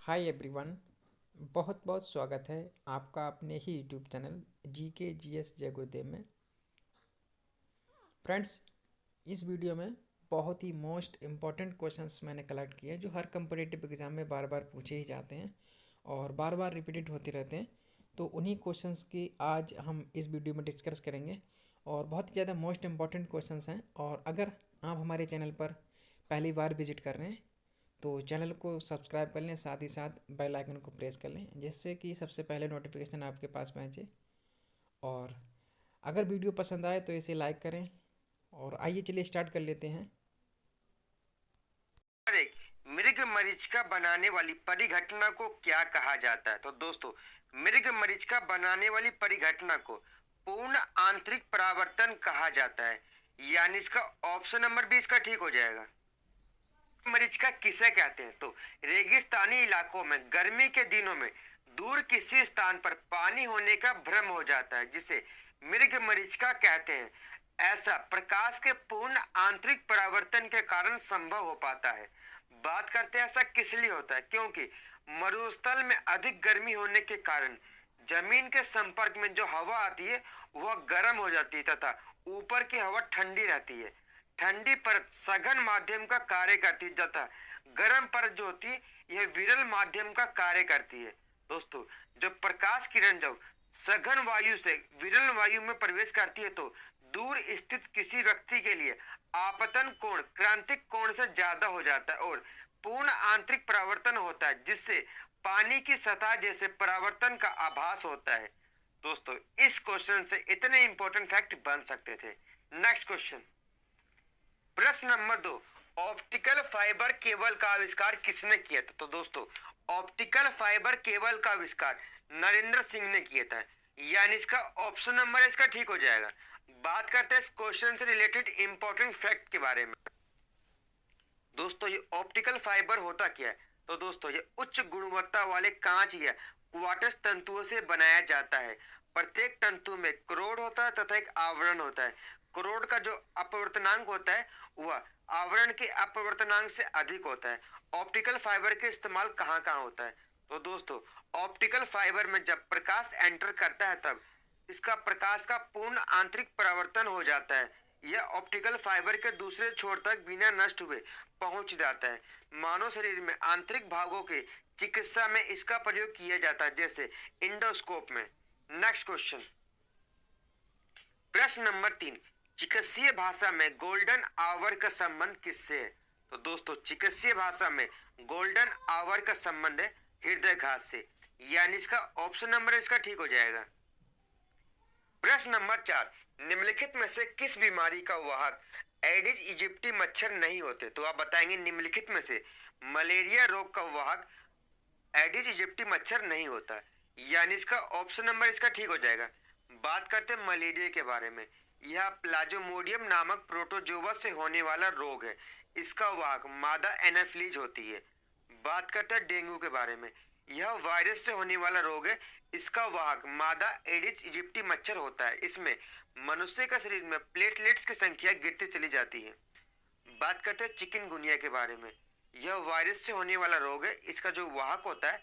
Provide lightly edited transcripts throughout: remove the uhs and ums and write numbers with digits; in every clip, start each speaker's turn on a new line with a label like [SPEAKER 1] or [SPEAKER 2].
[SPEAKER 1] Hi everyone. बहुत बहुत स्वागत है आपका अपने ही यूट्यूब चैनल GK GS जय गुरुदेव में। फ्रेंड्स, इस वीडियो में बहुत ही मोस्ट इम्पॉर्टेंट क्वेश्चंस मैंने कलेक्ट किए हैं जो हर कम्पिटिटिव एग्ज़ाम में बार बार पूछे ही जाते हैं और बार बार रिपीटेड होते रहते हैं। तो उन्हीं क्वेश्चंस की आज हम इस वीडियो में डिस्कस करेंगे और बहुत ही ज़्यादा मोस्ट इम्पॉर्टेंट क्वेश्चंस हैं। और अगर आप हमारे चैनल पर पहली बार विजिट कर रहे हैं तो चैनल को सब्सक्राइब कर लें, साथ ही साथ बेल आइकन को प्रेस कर लें जिससे कि सबसे पहले नोटिफिकेशन आपके पास पहुंचे। और अगर वीडियो पसंद आए तो इसे लाइक करें। और आइए चलिए स्टार्ट कर लेते हैं।
[SPEAKER 2] एक मृग मरीचिका बनाने वाली परिघटना को क्या कहा जाता है? तो दोस्तों, मृग मरीचिका बनाने वाली परिघटना को पूर्ण आंतरिक परावर्तन कहा जाता है। यानी इसका ऑप्शन नंबर बी इसका ठीक हो जाएगा। मरीचिका किसे कहते हैं? तो रेगिस्तानी इलाकों में गर्मी के दिनों में दूर किसी स्थान पर पानी होने का भ्रम हो जाता है जिसे मृग मरीचिका कहते हैं। ऐसा प्रकाश के पूर्ण आंतरिक परावर्तन के कारण संभव हो पाता है। बात करते हैं ऐसा किस लिए होता है? क्योंकि मरुस्थल में अधिक गर्मी होने के कारण जमीन के संपर्क में जो हवा आती है वह गर्म हो जाती है तथा ऊपर की हवा ठंडी रहती है। ठंडी परत सघन माध्यम का कार्य करती है तथा गर्म परत जो होती है यह विरल माध्यम का कार्य करती है। दोस्तों, जब प्रकाश किरण जब सघन वायु से विरल वायु में प्रवेश करती है तो दूर स्थित किसी व्यक्ति के लिए आपतन कोण क्रांतिक कोण से ज्यादा हो जाता है और पूर्ण आंतरिक परावर्तन होता है जिससे पानी की सतह जैसे परावर्तन का आभास होता है। दोस्तों, इस क्वेश्चन से इतने इंपॉर्टेंट फैक्ट बन सकते थे। नेक्स्ट क्वेश्चन, प्रश्न नंबर 2, ऑप्टिकल फाइबर केबल का आविष्कार किसने किया था? तो दोस्तों, ऑप्टिकल फाइबर केबल का आविष्कार नरेंद्र सिंह ने किया था। यानी इसका ऑप्शन नंबर इसका ठीक हो जाएगा। बात करते हैं इस क्वेश्चन से रिलेटेड इंपॉर्टेंट फैक्ट के बारे में। दोस्तों, ये ऑप्टिकल फाइबर होता क्या है? तो दोस्तों, ये उच्च गुणवत्ता वाले कांच या क्वार्ट्ज तंतुओं से बनाया जाता है। प्रत्येक तंतु में करोड़ होता है तथा एक आवरण होता है। करोड़ का जो अपवर्तनांक होता है वह आवरण के अपवर्तनांक से अधिक होता है। ऑप्टिकल फाइबर के इस्तेमाल कहाँ कहाँ होता है? तो दोस्तों, ऑप्टिकल फाइबर में जब प्रकाश एंटर करता है तब इसका प्रकाश का पूर्ण आंतरिक परावर्तन हो जाता है। यह ऑप्टिकल फाइबर के दूसरे छोर तक बिना नष्ट हुए पहुंच जाता है। मानव शरीर में आंतरिक भागों के चिकित्सा में इसका प्रयोग किया जाता है जैसे इंडोस्कोप में। नेक्स्ट क्वेश्चन, प्रश्न नंबर 3, चिकित्सीय भाषा में गोल्डन आवर का संबंध किससे है? तो दोस्तों, चिकित्सीय भाषा में गोल्डन आवर का संबंध है हृदयघात से। यानी इसका ऑप्शन नंबर इसका ठीक हो जाएगा। प्रश्न नंबर 4, निम्नलिखित में से किस बीमारी का वाहक एडिज इजिप्टी मच्छर नहीं होते? तो आप बताएंगे निम्नलिखित में से मलेरिया रोग का वाहक एडिज इजिप्टी मच्छर नहीं होता। यानी इसका ऑप्शन नंबर इसका ठीक हो जाएगा। बात करते हैं मलेरिया के बारे में। यह प्लाज्मोडियम नामक प्रोटोजोआ से होने वाला रोग है। इसका वाहक मादा एनाफिलीज होती है। बात करते हैं डेंगू के बारे में। यह वायरस से होने वाला रोग है। इसका वाहक मादा एडिस इजिप्टी मच्छर होता है। इसमें मनुष्य का शरीर में प्लेटलेट्स की संख्या गिरती चली जाती है। बात करते हैं चिकनगुनिया के बारे में। यह वायरस से होने वाला रोग है। इसका जो वाहक होता है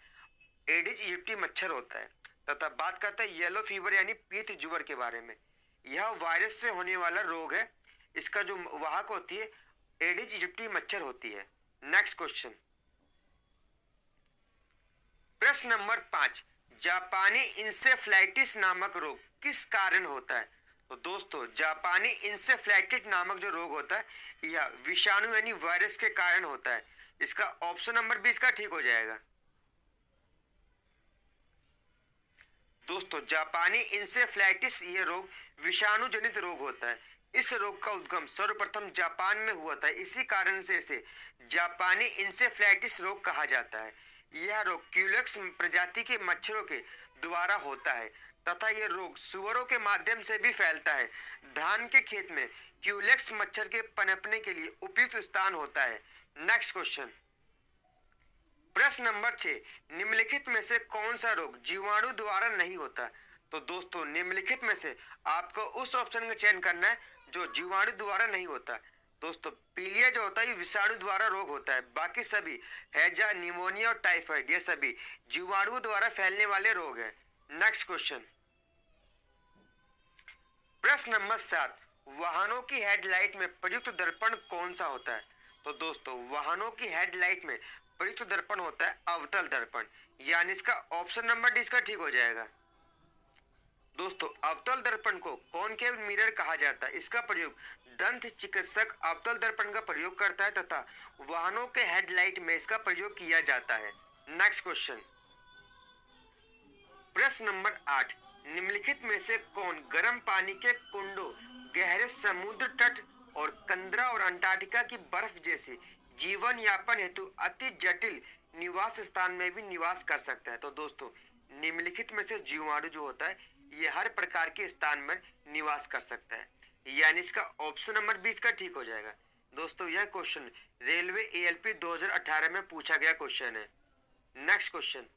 [SPEAKER 2] एडिस इजिप्टी मच्छर होता है। तथा बात करते हैं येलो फीवर यानी पीत ज्वर के बारे में। यह वायरस से होने वाला रोग है। इसका जो वाहक होती है एडिस इजिप्टी मच्छर होती है। नेक्स्ट क्वेश्चन, प्रश्न नंबर 5, जापानी इंसेफ्लाइटिस नामक रोग किस कारण होता है? तो दोस्तों, जापानी इंसेफ्लाइटिस नामक जो रोग होता है यह विषाणु यानी वायरस के कारण होता है। इसका ऑप्शन नंबर 20 का ठीक हो जाएगा। दोस्तों, जापानी इंसेफ्लाइटिस ये रोग विषाणु जनित रोग होता है। इस रोग का उद्गम सर्वप्रथम जापान में हुआ था। इसी कारण से इसे जापानी इंसेफ्लाइटिस रोग कहा जाता है। यह रोग क्यूलेक्स प्रजाति के मच्छरों के द्वारा होता है तथा यह रोग सुअरों के माध्यम से भी फैलता है। धान के खेत में क्यूलेक्स मच्छर के पनपने के लिए उपयुक्त स्थान होता है। नेक्स्ट क्वेश्चन, प्रश्न नंबर 6, निम्नलिखित में से कौन सा रोग जीवाणु द्वारा नहीं होता? तो दोस्तों, निम्नलिखित में से आपको उस ऑप्शन का चयन करना है जो जीवाणु द्वारा नहीं होता। दोस्तों पीलिया जो होता है ये विषाणु द्वारा रोग होता है, बाकी सभी हैजा, निमोनिया और टाइफाइड ये सभी जीवाणुओं द्वारा फैलने वाले रोग हैं। नेक्स्ट क्वेश्चन, प्रश्न नंबर 7, वाहनों की हेडलाइट में प्रयुक्त दर्पण कौन सा होता है? तो दोस्तों वाहनों की हेडलाइट में प्रयुक्त दर्पण होता है अवतल दर्पण, यानी इसका ऑप्शन नंबर डी इसका ठीक हो जाएगा। दोस्तों अवतल दर्पण को कॉनकेव मिरर कहा जाता है। इसका प्रयोग दंत चिकित्सक अवतल दर्पण का प्रयोग करता है तथा वाहनों के हेडलाइट में इसका प्रयोग किया जाता है। नेक्स्ट क्वेश्चन, प्रश्न नंबर 8, निम्नलिखित में से कौन गर्म पानी के कुंडों, गहरे समुद्र तट और कंदरा और अंटार्कटिका की बर्फ जैसे जीवन यापन हेतु अति जटिल निवास स्थान में भी निवास कर सकता है? तो दोस्तों निम्नलिखित में से जीवाणु जो होता है ये हर प्रकार के स्थान में निवास कर सकता है, यानी इसका ऑप्शन नंबर 20 का ठीक हो जाएगा। दोस्तों यह क्वेश्चन रेलवे एएलपी 2018 में पूछा गया क्वेश्चन है। नेक्स्ट क्वेश्चन,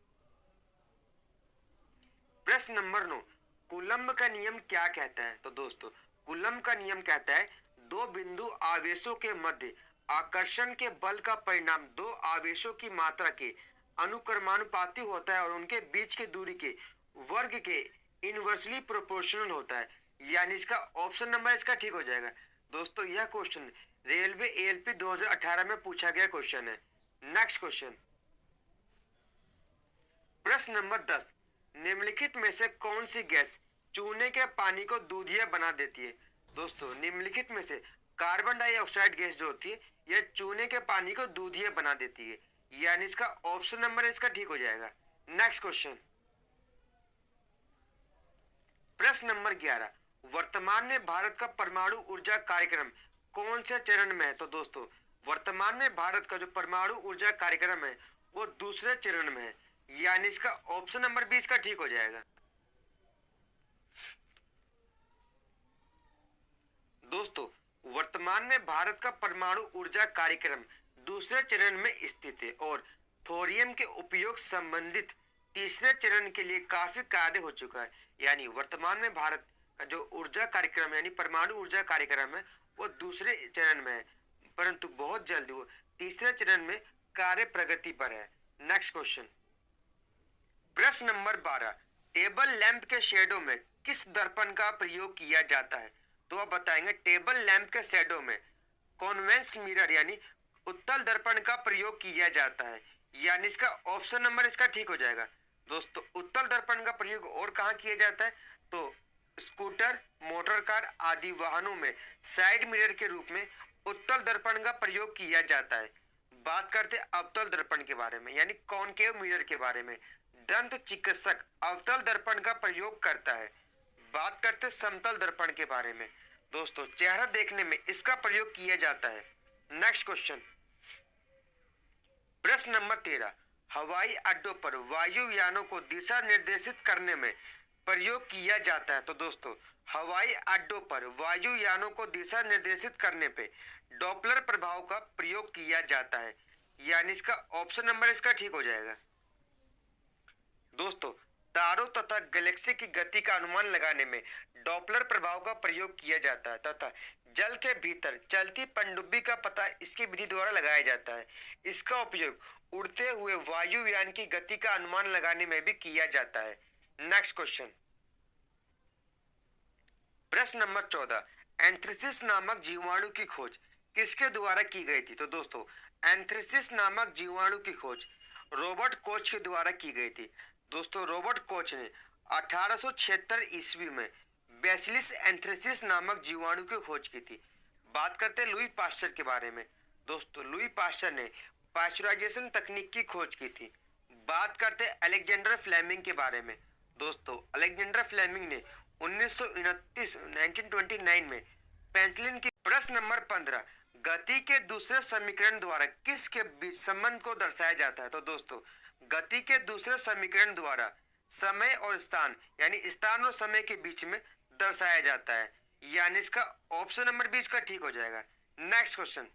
[SPEAKER 2] प्रश्न नंबर 9, कूलम्ब का नियम क्या कहता है? तो दोस्तों कूलम्ब का नियम कहता है दो बिंदु आवेशों के मध्य आकर्षण के बल का परिणाम दो आवेशों की मात्रा के अनुक्रमानुपाती होता है और उनके बीच की दूरी के वर्ग के इनवर्सली प्रोपोर्शनल होता है, यानी इसका ऑप्शन नंबर इसका ठीक हो जाएगा। दोस्तों यह क्वेश्चन रेलवे एएलपी 2018 में पूछा गया क्वेश्चन है। नेक्स्ट क्वेश्चन, प्रश्न नंबर 10, निम्नलिखित में से कौन सी गैस चूने के पानी को दूधिया बना देती है? दोस्तों निम्नलिखित में से कार्बन डाइऑक्साइड गैस जो होती है यह चूने के पानी को दूधिया बना देती है, यानी इसका ऑप्शन नंबर इसका ठीक हो जाएगा। नेक्स्ट क्वेश्चन, प्रश्न नंबर 11, वर्तमान में भारत का परमाणु ऊर्जा कार्यक्रम कौन से चरण में है? तो दोस्तों वर्तमान में भारत का जो परमाणु ऊर्जा कार्यक्रम है वो दूसरे चरण में है, यानी इसका ऑप्शन नंबर 20 का ठीक हो जाएगा। दोस्तों वर्तमान में भारत का परमाणु ऊर्जा कार्यक्रम दूसरे चरण में स्थित है और थोरियम के उपयोग संबंधित तीसरे चरण के लिए काफी कार्य हो चुका है, यानी वर्तमान में भारत का जो ऊर्जा कार्यक्रम यानी परमाणु ऊर्जा कार्यक्रम है वो दूसरे चरण में है, परंतु बहुत जल्द वो तीसरे चरण में कार्य प्रगति पर है। नेक्स्ट क्वेश्चन, प्रश्न नंबर 12, टेबल लैंप के शेडो में किस दर्पण का प्रयोग किया जाता है? तो आप बताएंगे टेबल लैंप के शेडो में कॉन्वेक्स मिरर यानी उत्तल दर्पण का प्रयोग किया जाता है, यानी इसका ऑप्शन नंबर इसका ठीक हो जाएगा। दोस्तों उत्तल दर्पण का प्रयोग और कहाँ किया जाता है? तो स्कूटर, मोटर कार आदि वाहनों में साइड मिरर के रूप में उत्तल दर्पण का प्रयोग किया जाता है। बात करते हैं अवतल दर्पण के बारे में यानी कॉनकेव मिरर के बारे में। दंत चिकित्सक अवतल दर्पण का प्रयोग करता है। बात करते हैं समतल दर्पण के बारे में। दोस्तों चेहरा देखने में इसका प्रयोग किया जाता है। नेक्स्ट क्वेश्चन, प्रश्न नंबर 13, हवाई अड्डों पर वायुयानों को दिशा निर्देशित करने में प्रयोग किया जाता है? तो दोस्तों हवाई अड्डों पर वायुयानों को दिशा निर्देशित करने पे डॉपलर प्रभाव का प्रयोग किया जाता है, यानी इसका ऑप्शन नंबर इसका ठीक हो जाएगा। दोस्तों तारों तथा गैलेक्सी की गति का अनुमान लगाने में डॉपलर प्रभाव का प्रयोग किया जाता है तथा जल के भीतर चलती पनडुब्बी का पता इसकी विधि द्वारा लगाया जाता है। इसका उपयोग उड़ते हुए वायुयान की गति का अनुमान लगाने में भी किया जाता है। नेक्स्ट क्वेश्चन, प्रश्न नंबर 14, एंथ्रेसिस नामक जीवाणु की खोज किसके द्वारा की गई थी? तो दोस्तों एंथ्रेसिस नामक जीवाणु की खोज रॉबर्ट कोच के द्वारा की गई थी। दोस्तों रॉबर्ट कोच ने 1876 ईस्वी में बैसिलिस एंथ्रेसिस नामक जीवाणु की खोज की थी। बात करते हैं लुई पास्चर के बारे में। दोस्तों लुई पास्चर ने पास्चराइजेशन तकनीक की खोज की थी। बात करते हैं अलेक्जेंडर फ्लेमिंग के बारे में। दोस्तों अलेक्जेंडर फ्लेमिंग ने 1929 में पेंसिलिन की। प्रश्न नंबर 15, गति के दूसरे समीकरण द्वारा किसके बीच संबंध को दर्शाया जाता है? तो दोस्तों गति के दूसरे समीकरण द्वारा समय और स्थान यानी स्थान और समय के बीच में दर्शाया जाता है, यानी इसका ऑप्शन नंबर 20 का ठीक हो जाएगा। नेक्स्ट क्वेश्चन,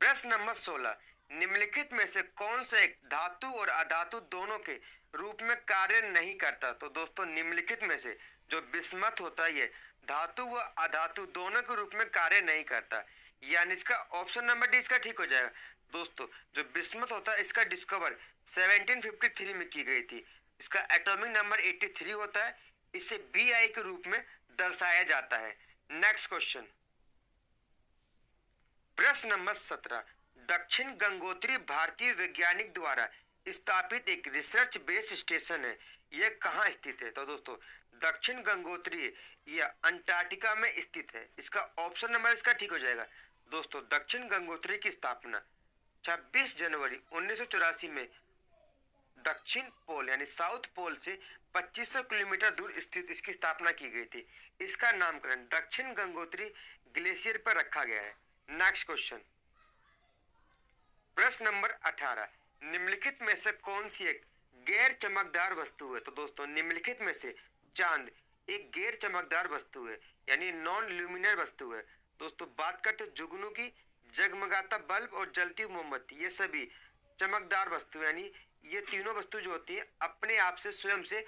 [SPEAKER 2] प्रश्न नंबर 16, निम्नलिखित में से कौन सा एक धातु और अधातु दोनों के रूप में कार्य नहीं करता? तो दोस्तों निम्नलिखित में से जो बिस्मथ होता है ये धातु व अधातु दोनों के रूप में कार्य नहीं करता। यानी इसका ऑप्शन नंबर डी इसका ठीक हो जाएगा। दोस्तों, जो बिस्मथ होता है इसका डिस्कवर 1753 में की गई थी। इसका एटॉमिक नंबर 83 होता है। इसे Bi के रूप में दर्शाया जाता है। नेक्स्ट क्वेश्चन, प्रश्न नंबर 17, दक्षिण गंगोत्री भारतीय वैज्ञानिक द्वारा स्थापित एक रिसर्च बेस स्टेशन है। यह कहाँ स्थित है? तो दोस्तों, दक्षिण गंगोत्री यह अंटार्कटिका में स्थित है। इसका ऑप्शन नंबर इसका ठीक हो जाएगा। दोस्तों, दक्षिण गंगोत्री की स्थापना 26 जनवरी 1984 में दक्षिण पोल यानी साउथ पोल से 2500 किलोमीटर दूर स्थित इसकी स्थापना की गई थी। इसका नामकरण दक्षिण गंगोत्री ग्लेशियर पर रखा गया है। नेक्स्ट क्वेश्चन, प्रश्न नंबर 18, निम्नलिखित में से कौन सी एक गैर चमकदार वस्तु है? तो दोस्तों, निम्नलिखित में से चांद एक गैर चमकदार वस्तु है यानी नॉन ल्यूमिनर वस्तु है। दोस्तों, बात करते हैं जुगनू की, जगमगाता बल्ब और जलती हुई मोमबत्ती, ये सभी चमकदार वस्तु यानी ये तीनों वस्तु जो होती है अपने आप से स्वयं से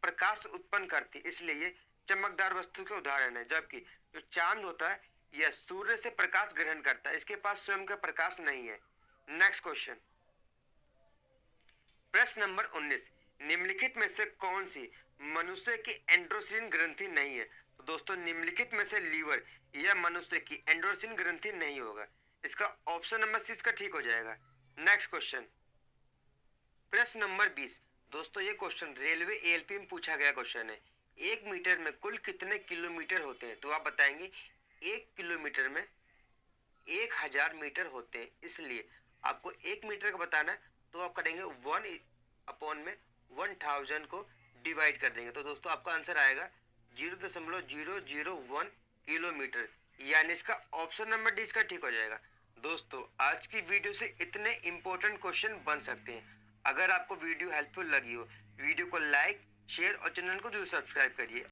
[SPEAKER 2] प्रकाश उत्पन्न करती है, इसलिए ये चमकदार वस्तु के उदाहरण है। जबकि जो चांद होता है यह सूर्य से प्रकाश ग्रहण करता है, इसके पास स्वयं का प्रकाश नहीं है। नेक्स्ट क्वेश्चन, प्रश्न नंबर 19, निम्नलिखित में से कौन सी मनुष्य की एंड्रोसिन ग्रंथि नहीं है? तो दोस्तों, निम्नलिखित में से लीवर यह मनुष्य की एंड्रोसिन ग्रंथि नहीं होगा। इसका ऑप्शन नंबर सी इसका ठीक हो जाएगा। नेक्स्ट क्वेश्चन, प्रश्न नंबर 20, दोस्तों ये क्वेश्चन रेलवे एएलपी में पूछा गया क्वेश्चन है। 1 मीटर में कुल कितने किलोमीटर होते हैं? तो आप बताएंगे 1 किलोमीटर में 1000 मीटर होते हैं, इसलिए आपको 1 मीटर का बताना है तो आप करेंगे 1/1000 को डिवाइड कर देंगे। तो दोस्तों आपका आंसर आएगा 0.001 किलोमीटर, यानी इसका ऑप्शन नंबर डी इसका ठीक हो जाएगा। दोस्तों, आज की वीडियो से इतने इंपॉर्टेंट क्वेश्चन बन सकते हैं। अगर आपको वीडियो हेल्पफुल लगी हो, वीडियो को लाइक, शेयर और चैनल को जरूर सब्सक्राइब करिए।